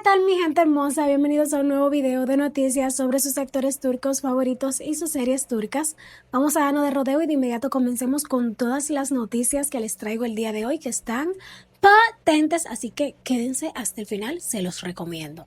tal mi gente hermosa? Bienvenidos a un nuevo video de noticias sobre sus actores turcos favoritos y sus series turcas. Vamos a darnos de rodeo y de inmediato comencemos con todas las noticias que les traigo el día de hoy que están patentes, así que quédense hasta el final, se los recomiendo.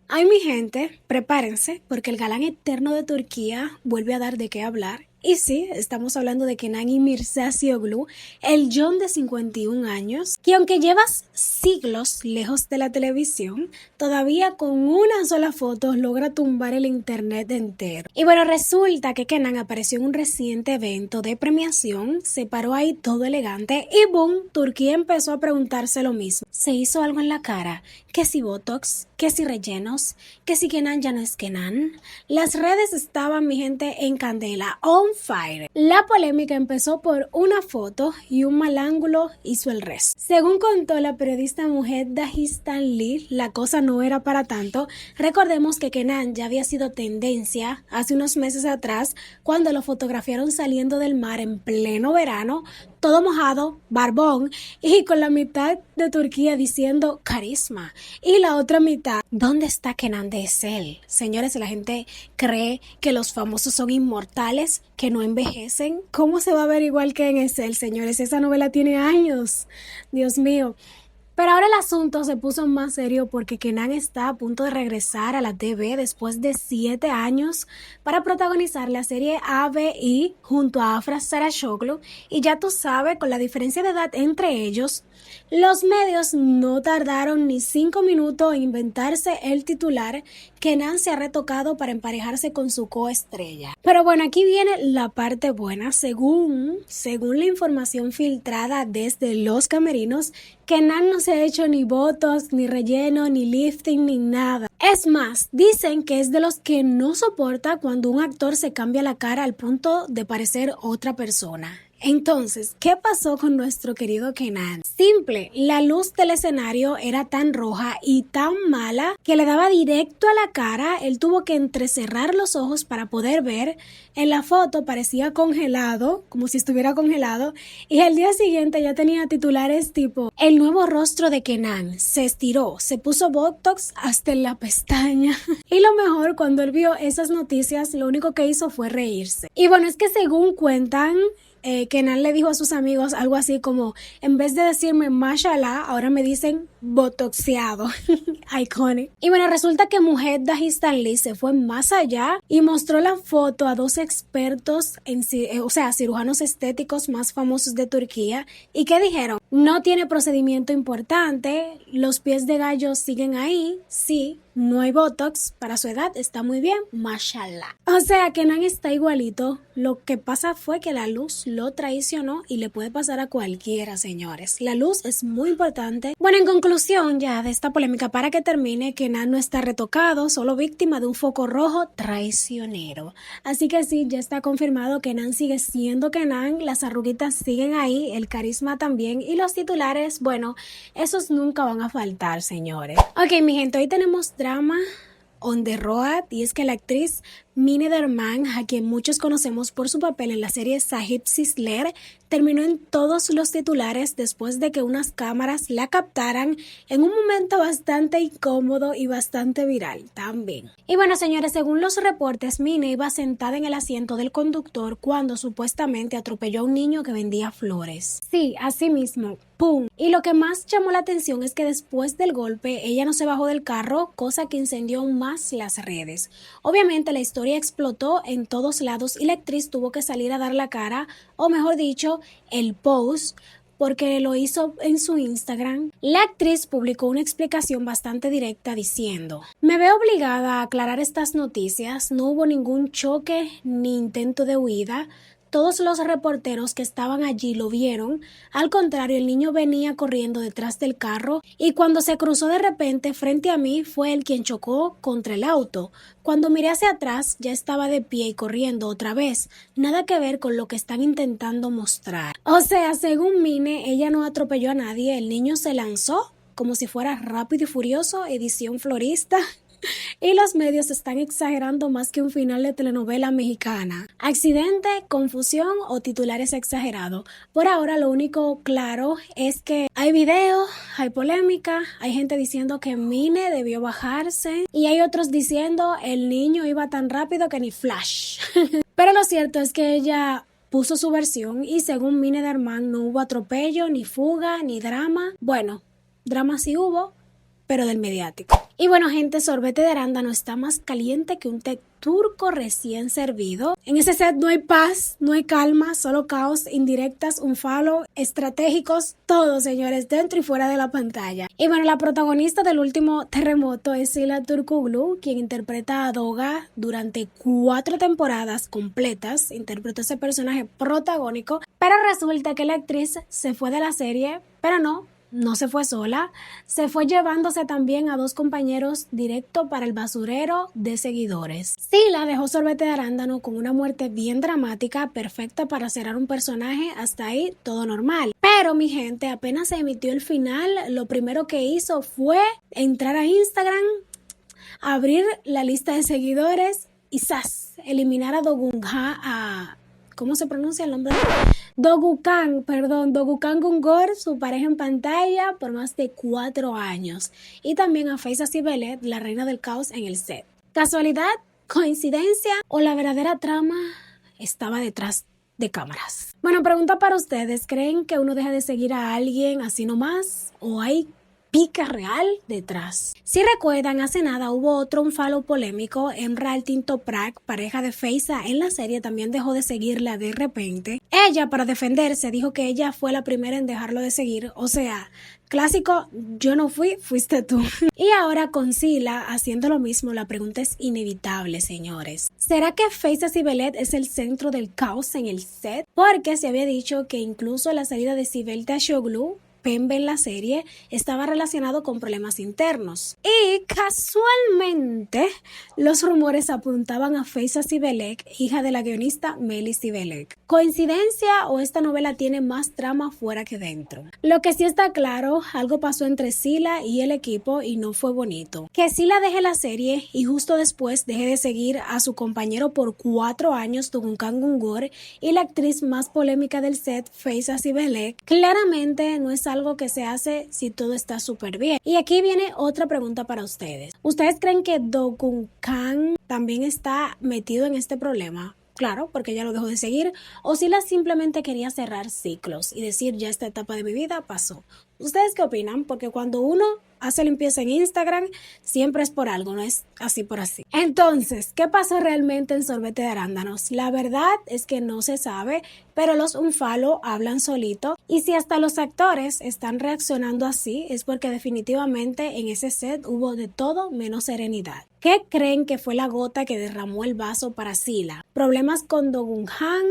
Ay mi gente, prepárense porque el galán eterno de Turquía vuelve a dar de qué hablar. Y sí, estamos hablando de Kenan İmirzalıoğlu, el John de 51 años, que aunque llevas siglos lejos de la televisión, todavía con una sola foto logra tumbar el internet entero. Y bueno, resulta que Kenan apareció en un reciente evento de premiación, se paró ahí todo elegante y boom, Turquía empezó a preguntarse lo mismo. ¿Se hizo algo en la cara? ¿Que si Botox? ¿Que si rellenos? ¿Que si Kenan ya no es Kenan? Las redes estaban, mi gente, en candela, on fire. La polémica empezó por una foto y un mal ángulo hizo el resto. Según contó la periodista mujer Dahistan Lee, la cosa no era para tanto. Recordemos que Kenan ya había sido tendencia hace unos meses atrás cuando lo fotografiaron saliendo del mar en pleno verano, todo mojado, barbón y con la mitad de Turquía diciendo carisma y la otra mitad, ¿dónde está Kenan de Essel? Señores, la gente cree que los famosos son inmortales, que no envejecen. ¿Cómo se va a ver igual que en Essel, señores? Esa novela tiene años, Dios mío. Pero ahora el asunto se puso más serio porque Kenan está a punto de regresar a la TV después de 7 años para protagonizar la serie ABI junto a Afra Saracoglu. Y ya tú sabes, con la diferencia de edad entre ellos, los medios no tardaron ni 5 minutos en inventarse el titular. Kenan se ha retocado para emparejarse con su coestrella. Pero bueno, aquí viene la parte buena. Según la información filtrada desde los camerinos, Kenan no se ha hecho ni botox, ni relleno, ni lifting, ni nada. Es más, dicen que es de los que no soporta cuando un actor se cambia la cara al punto de parecer otra persona. Entonces, ¿qué pasó con nuestro querido Kenan? Simple, la luz del escenario era tan roja y tan mala que le daba directo a la cara. Él tuvo que entrecerrar los ojos para poder ver. En la foto parecía congelado, como si estuviera congelado, y al día siguiente ya tenía titulares tipo el nuevo rostro de Kenan, se estiró, se puso botox hasta en la pestaña. Y lo mejor, cuando él vio esas noticias, lo único que hizo fue reírse. Y bueno, es que según cuentan, Kenan le dijo a sus amigos algo así como, en vez de decirme mashallah, ahora me dicen botoxeado. Iconic. Y bueno, resulta que mujer Dahistan Lee se fue más allá y mostró la foto a 2 expertos cirujanos estéticos más famosos de Turquía. ¿Y qué dijeron? No tiene procedimiento importante, los pies de gallo siguen ahí, sí, no hay botox, para su edad está muy bien, mashallah. O sea, Kenan está igualito, lo que pasa fue que la luz lo traicionó y le puede pasar a cualquiera, señores. La luz es muy importante. Bueno, en conclusión ya de esta polémica, para que termine, Kenan no está retocado, solo víctima de un foco rojo traicionero. Así que sí, ya está confirmado, Kenan sigue siendo Kenan, las arruguitas siguen ahí, el carisma también y los titulares, bueno, esos nunca van a faltar, señores. Ok, mi gente, hoy tenemos drama on the road y es que la actriz Mine Derman, a quien muchos conocemos por su papel en la serie Sahip Sizler, terminó en todos los titulares después de que unas cámaras la captaran en un momento bastante incómodo y bastante viral también. Y bueno, señores, según los reportes, Mine iba sentada en el asiento del conductor cuando supuestamente atropelló a un niño que vendía flores. Sí, así mismo. ¡Pum! Y lo que más llamó la atención es que después del golpe ella no se bajó del carro, cosa que incendió aún más las redes. Obviamente la historia explotó en todos lados y la actriz tuvo que salir a dar la cara, o mejor dicho, el post, porque lo hizo en su Instagram. La actriz publicó una explicación bastante directa diciendo: me veo obligada a aclarar estas noticias, no hubo ningún choque ni intento de huida. Todos los reporteros que estaban allí lo vieron. Al contrario, el niño venía corriendo detrás del carro y cuando se cruzó de repente frente a mí fue él quien chocó contra el auto. Cuando miré hacia atrás ya estaba de pie y corriendo otra vez. Nada que ver con lo que están intentando mostrar. O sea, según Mine, ella no atropelló a nadie. El niño se lanzó como si fuera Rápido y Furioso, edición florista. Y los medios están exagerando más que un final de telenovela mexicana. Accidente, confusión o titulares exagerados. Por ahora lo único claro es que hay video, hay polémica, hay gente diciendo que Mine debió bajarse y hay otros diciendo el niño iba tan rápido que ni flash. Pero lo cierto es que ella puso su versión y según Mine Darman no hubo atropello, ni fuga, ni drama. Bueno, drama sí hubo, pero del mediático. Y bueno, gente, sorbete de arándano está más caliente que un té turco recién servido. En ese set no hay paz, no hay calma, solo caos, indirectas, un falo, estratégicos, todo, señores, dentro y fuera de la pantalla. Y bueno, la protagonista del último terremoto es Sila Turkoglu, quien interpreta a Doga durante 4 temporadas completas, interpretó ese personaje protagónico, pero resulta que la actriz se fue de la serie, pero no se fue sola, se fue llevándose también a 2 compañeros directo para el basurero de seguidores. Sila dejó sorbete de arándano con una muerte bien dramática, perfecta para cerrar un personaje, hasta ahí todo normal. Pero mi gente, apenas se emitió el final, lo primero que hizo fue entrar a Instagram, abrir la lista de seguidores y ¡zas! Eliminar a Dogunha, ¿cómo se pronuncia el nombre? Dogukan Gungor, su pareja en pantalla por más de 4 años. Y también a Faiza Sibelet, la reina del caos en el set. ¿Casualidad? ¿Coincidencia? ¿O la verdadera trama estaba detrás de cámaras? Bueno, pregunta para ustedes. ¿Creen que uno deja de seguir a alguien así nomás? ¿O hay pica real detrás? Si recuerdan, hace nada hubo otro unfollow polémico. Emra Toprak, pareja de Faiza en la serie, también dejó de seguirla de repente. Ella, para defenderse, dijo que ella fue la primera en dejarlo de seguir. O sea, clásico, yo no fui, fuiste tú. Y ahora con Sila haciendo lo mismo, la pregunta es inevitable, señores. ¿Será que Faiza Sibelet es el centro del caos en el set? Porque se había dicho que incluso la salida de Sibel Taşoglu, Pembe en la serie, estaba relacionado con problemas internos. Y casualmente, los rumores apuntaban a Faiza Sibelet, hija de la guionista Meli Sibelet. ¿Coincidencia o esta novela tiene más trama fuera que dentro? Lo que sí está claro, algo pasó entre Sila y el equipo y no fue bonito. Que Sila deje la serie y justo después deje de seguir a su compañero por 4 años, Dogunkan Gungor, y la actriz más polémica del set, Faiza Sibelet, claramente no es algo que se hace si todo está súper bien. Y aquí viene otra pregunta para ustedes. ¿Ustedes creen que Dogunkan también está metido en este problema? Claro, porque ella lo dejó de seguir. O Sila simplemente quería cerrar ciclos y decir, ya esta etapa de mi vida pasó. ¿Ustedes qué opinan? Porque cuando uno hace limpieza en Instagram, siempre es por algo, no es así por así. Entonces, ¿qué pasó realmente en Sorbete de Arándanos? La verdad es que no se sabe, pero los unfollow hablan solito. Y si hasta los actores están reaccionando así, es porque definitivamente en ese set hubo de todo menos serenidad. ¿Qué creen que fue la gota que derramó el vaso para Sila? ¿Problemas con Dogunkan,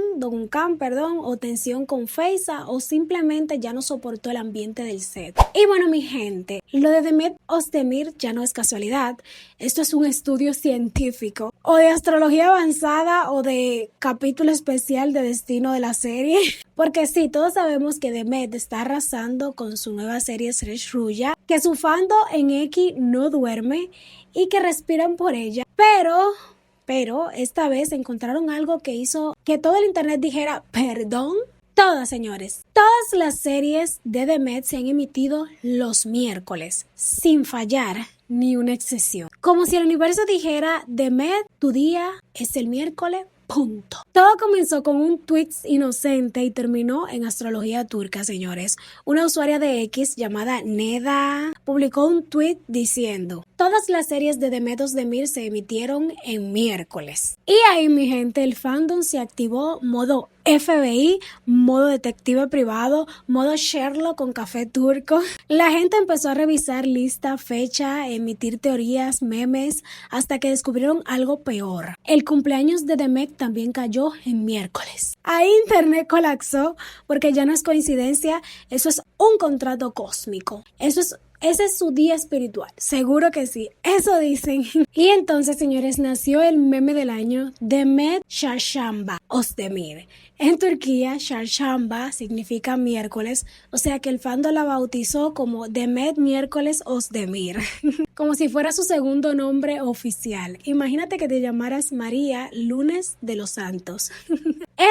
o tensión con Faiza, o simplemente ya no soportó el ambiente del set? Y bueno, mi gente, lo de Demet Özdemir ya no es casualidad. Esto es un estudio científico, o de astrología avanzada, o de capítulo especial de destino de la serie. Porque sí, todos sabemos que Demet está arrasando con su nueva serie Sresh Ruya, que su fandom en X no duerme y que respiran por ella. Pero esta vez encontraron algo que hizo que todo el internet dijera, ¿perdón? Todas, señores, todas las series de Demet se han emitido los miércoles, sin fallar ni una excepción. Como si el universo dijera, Demet, tu día es el miércoles. Punto. Todo comenzó con un tweet inocente y terminó en astrología turca, señores. Una usuaria de X llamada Neda publicó un tweet diciendo: todas las series de Demet Özdemir se emitieron en miércoles. Y ahí, mi gente, el fandom se activó modo FBI, modo detective privado, modo Sherlock con café turco. La gente empezó a revisar lista, fecha, emitir teorías, memes, hasta que descubrieron algo peor. El cumpleaños de Demet también cayó en miércoles. Ahí internet colapsó porque ya no es coincidencia, eso es un contrato cósmico. Eso es Ese es su día espiritual, seguro que sí, eso dicen. Y entonces, señores, nació el meme del año, Demet Çarşamba Özdemir. En Turquía, Çarşamba significa miércoles, o sea que el fandom la bautizó como Demet Miércoles Özdemir, como si fuera su segundo nombre oficial. Imagínate que te llamaras María Lunes de los Santos.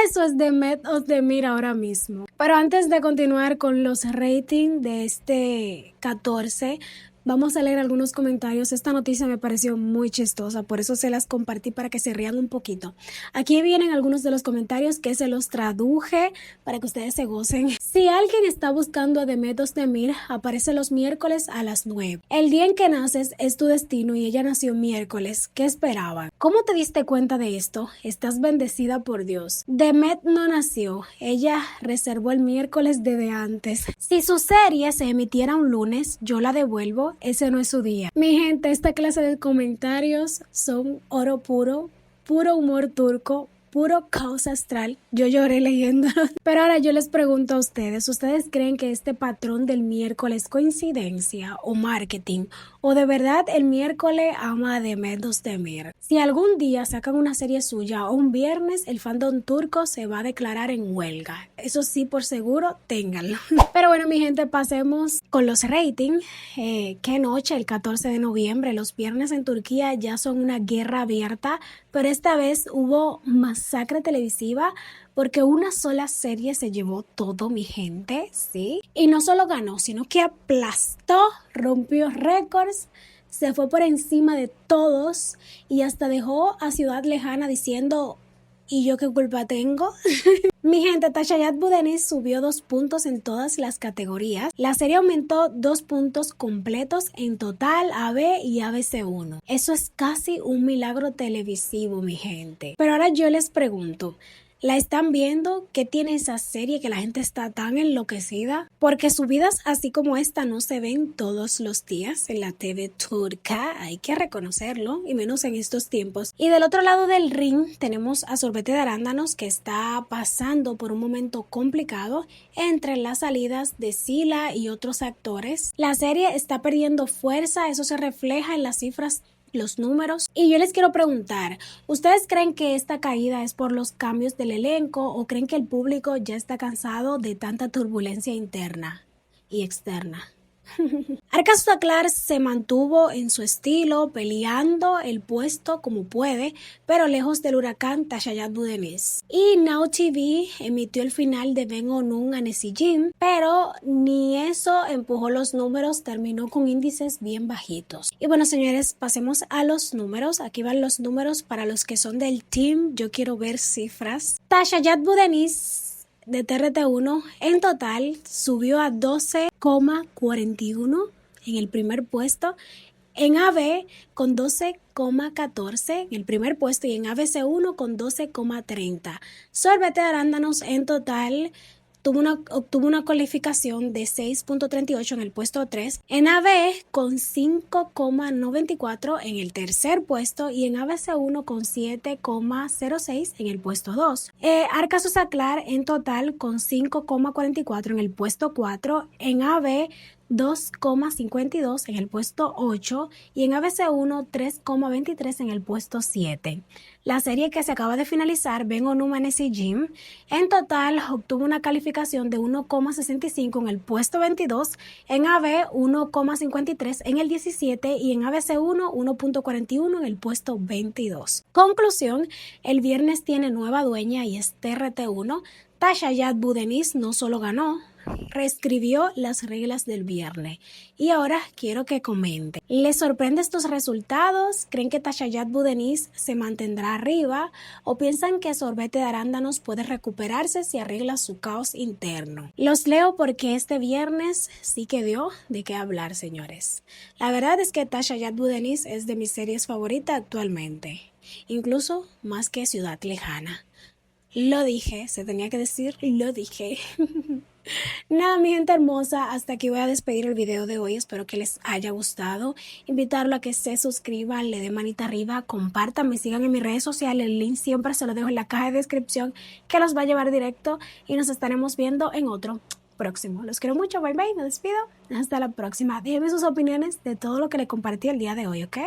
Eso es Demet Özdemir ahora mismo. Pero antes de continuar con los ratings de este 14, vamos a leer algunos comentarios. Esta noticia me pareció muy chistosa, por eso se las compartí para que se rían un poquito. Aquí vienen algunos de los comentarios que se los traduje para que ustedes se gocen. Si alguien está buscando a Demet Özdemir, aparece los miércoles a las 9. El día en que naces es tu destino y ella nació miércoles. ¿Qué esperaban? ¿Cómo te diste cuenta de esto? Estás bendecida por Dios. Demet no nació, ella reservó el miércoles desde antes. Si su serie se emitiera un lunes, yo la devuelvo. Ese no es su día. Mi gente, esta clase de comentarios son oro puro, puro humor turco, puro caos astral. Yo lloré leyéndolos. Pero ahora yo les pregunto a ustedes, ¿ustedes creen que este patrón del miércoles es coincidencia o marketing? ¿O de verdad el miércoles ama a Demet Özdemir? Si algún día sacan una serie suya o un viernes, el fandom turco se va a declarar en huelga. Eso sí, por seguro, ténganlo. Pero bueno, mi gente, pasemos con los ratings. Qué noche, el 14 de noviembre. Los viernes en Turquía ya son una guerra abierta, pero esta vez hubo masacre televisiva porque una sola serie se llevó todo, mi gente, ¿sí? Y no solo ganó, sino que aplastó, rompió récords, se fue por encima de todos y hasta dejó a Ciudad Lejana diciendo, ¿y yo qué culpa tengo? Mi gente, Tashayat Budenis subió 2 puntos en todas las categorías. La serie aumentó 2 puntos completos en total AB y ABC1. Eso es casi un milagro televisivo, mi gente. Pero ahora yo les pregunto, ¿la están viendo? ¿Qué tiene esa serie que la gente está tan enloquecida? Porque subidas así como esta no se ven todos los días en la TV turca, hay que reconocerlo, y menos en estos tiempos. Y del otro lado del ring tenemos a Sorbete de Arándanos, que está pasando por un momento complicado entre las salidas de Sila y otros actores. La serie está perdiendo fuerza, eso se refleja en las cifras, los números. Y yo les quiero preguntar, ¿ustedes creen que esta caída es por los cambios del elenco o creen que el público ya está cansado de tanta turbulencia interna y externa? Arka Sudaklar se mantuvo en su estilo, peleando el puesto como puede, pero lejos del huracán Tashayat Budenis. Y Now TV emitió el final de Ben Onun a Nesijim, pero ni eso empujó los números, terminó con índices bien bajitos. Y bueno, señores, pasemos a los números. Aquí van los números para los que son del team. Yo quiero ver cifras. Tashayat Budenis de TRT1 en total subió a 12,41 en el primer puesto, en AB con 12,14 en el primer puesto y en ABC1 con 12,30. Sorbete de Arándanos en total obtuvo una calificación de 6.38 en el puesto 3, en AB con 5,94 en el tercer puesto y en ABC1 con 7,06 en el puesto 2. Arka Sudaklar en total con 5,44 en el puesto 4, en AB 2,52 en el puesto 8 y en ABC1 3,23 en el puesto 7. La serie que se acaba de finalizar, Ben Onun a Nesijim, en total obtuvo una calificación de 1,65 en el puesto 22, en AB 1,53 en el 17 y en ABC1 1,41 en el puesto 22. Conclusión, el viernes tiene nueva dueña y es TRT1. Tashayat Budenis no solo ganó, reescribió las reglas del viernes. Y ahora quiero que comenten. ¿Les sorprende estos resultados? ¿Creen que Tashayat Budenis se mantendrá arriba? ¿O piensan que Sorbete de Arándanos puede recuperarse si arregla su caos interno? Los leo porque este viernes sí que dio de qué hablar, señores. La verdad es que Tashayat Budenis es de mis series favoritas actualmente, incluso más que Ciudad Lejana. Lo dije, se tenía que decir, lo dije. Nada, mi gente hermosa, hasta aquí voy a despedir el video de hoy. Espero que les haya gustado. Invitarlo a que se suscriban, le den manita arriba, compartan, me sigan en mis redes sociales. El link siempre se lo dejo en la caja de descripción, que los va a llevar directo y nos estaremos viendo en otro. próximo. Los quiero mucho, bye bye, me despido. Hasta la próxima. Déjenme sus opiniones de todo lo que le compartí el día de hoy, ¿ok?